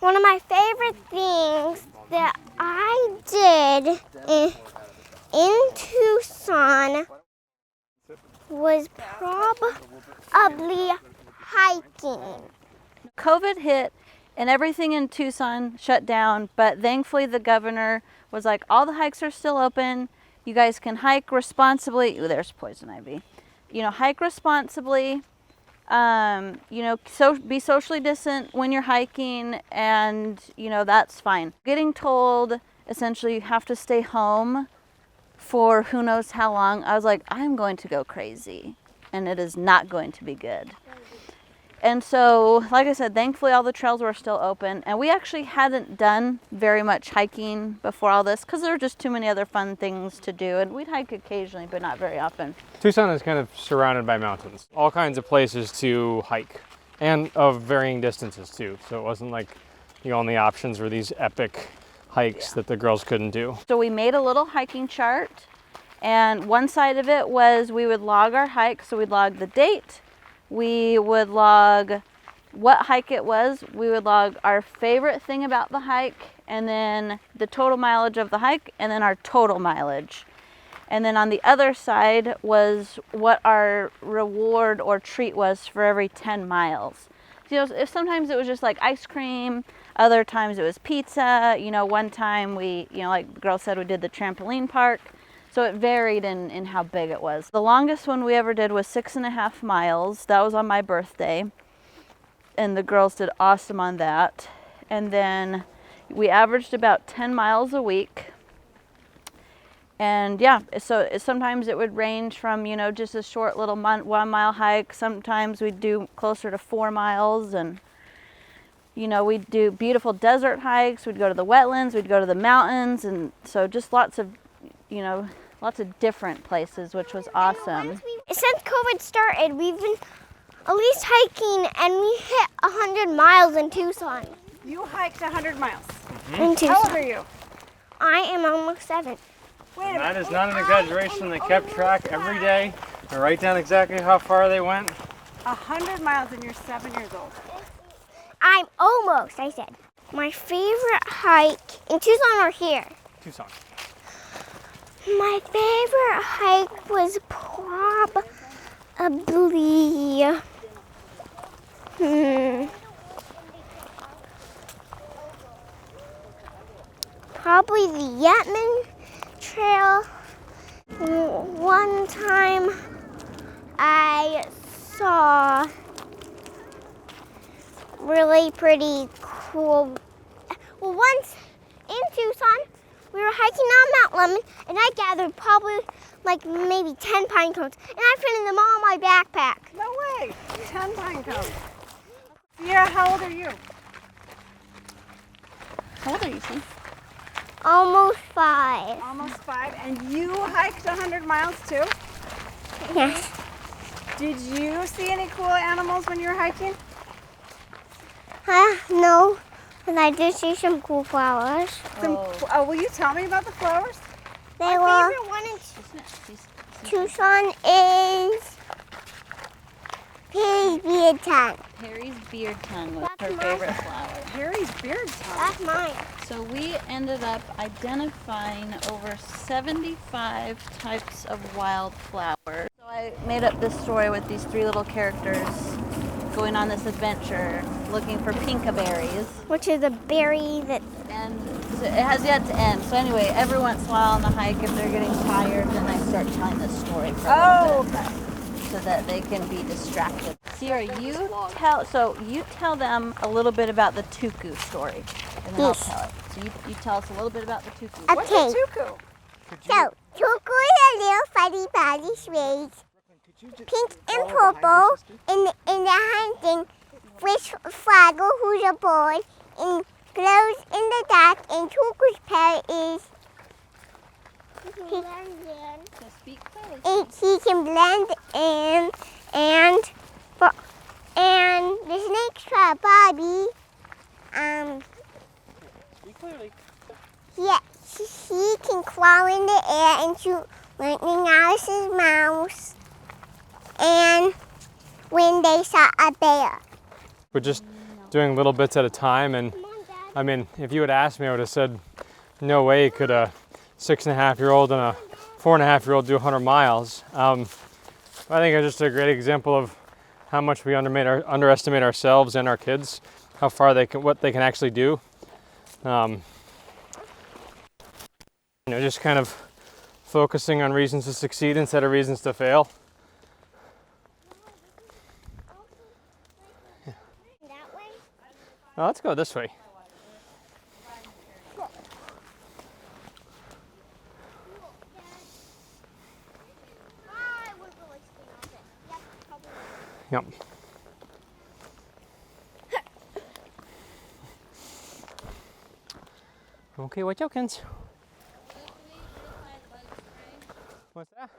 One of my favorite things that I did in Tucson was probably hiking. COVID hit and everything in Tucson shut down, but thankfully the governor was like, all the hikes are still open. You guys can hike responsibly. Ooh, there's poison ivy. Hike responsibly. Be socially distant when you're hiking, and that's fine. Getting told essentially you have to stay home for who knows how long, I was like, I'm going to go crazy, and it is not going to be good. And so, like I said, thankfully all the trails were still open, and we actually hadn't done very much hiking before all this because there were just too many other fun things to do, and we'd hike occasionally, but not very often. Tucson is kind of surrounded by mountains, all kinds of places to hike, and of varying distances too. So it wasn't like the only options were these epic hikes that the girls couldn't do. So we made a little hiking chart, and one side of it was we would log our hike. So we'd log the date, we would log what hike it was, we would log our favorite thing about the hike, and then the total mileage of the hike, and then our total mileage. And then on the other side was what our reward or treat was for every 10 miles. If sometimes it was just like ice cream, other times it was pizza. One time we, like the girl said, we did the trampoline park. So it varied in how big it was. The longest one we ever did was 6.5 miles. That was on my birthday. And the girls did awesome on that. And then we averaged about 10 miles a week. And yeah, so sometimes it would range from, just a short little 1 mile hike. Sometimes we'd do closer to 4 miles. And, we'd do beautiful desert hikes. We'd go to the wetlands. We'd go to the mountains. And so just lots of different places, which was awesome. Since COVID started, we've been at least hiking, and we hit 100 miles in Tucson. You hiked 100 miles. In Tucson. How old are you? I am almost 7. Wait a minute. That is not an exaggeration. They kept track every day. They write down exactly how far they went. 100 miles and you're 7 years old. I'm almost, I said. My favorite hike in Tucson or here? Tucson. My favorite hike was probably the Yetman Trail. One time I saw really pretty cool. Well, once in Tucson, we were hiking on Mount Lemon, and I gathered probably maybe 10 pine cones, and I fitted them all in my backpack. No way. 10 pine cones. Sierra, how old are you? How old are you, Steve? Almost 5. Almost 5. And you hiked 100 miles too? Yes. Did you see any cool animals when you were hiking? No, but I did see some cool flowers. Will you tell me about the flowers? My favorite one in Tucson is Perry's beard tongue. Perry's beard tongue was That's her mine. favorite flower. Harry's beard tongue. That's mine. So we ended up identifying over 75 types of wildflowers. So I made up this story with these 3 little characters going on this adventure looking for pinkaberries. Which is a berry that... And so it has yet to end. So anyway, every once in a while on the hike, if they're getting tired, then I start telling this story for a little bit, so that they can be distracted. Sierra, you tell them a little bit about the tuku story, and then I'll tell it. So you tell us a little bit about the tuku. Okay. What's a tuku? So, tuku is a little funny body swings. Pink and purple in the hunting fish flaggle who's a bird and glows in the dark, and tuku's pair is So speak clearly. he can blend in, and the snake's for Bobby. Speak clearly. Yeah, he can crawl in the air and shoot lightning out of his mouth. And when they saw a bear. We're just doing little bits at a time, and I mean, if you had asked me, I would have said, no way could a 6.5-year-old and a 4.5-year-old do 100 miles. I think it's just a great example of how much we underestimate ourselves and our kids, how far what they can actually do. Just kind of focusing on reasons to succeed instead of reasons to fail. That way? Well, let's go this way. I would really stay on it. Yep, probably. Yep. Okay, watch out, kids. What's that?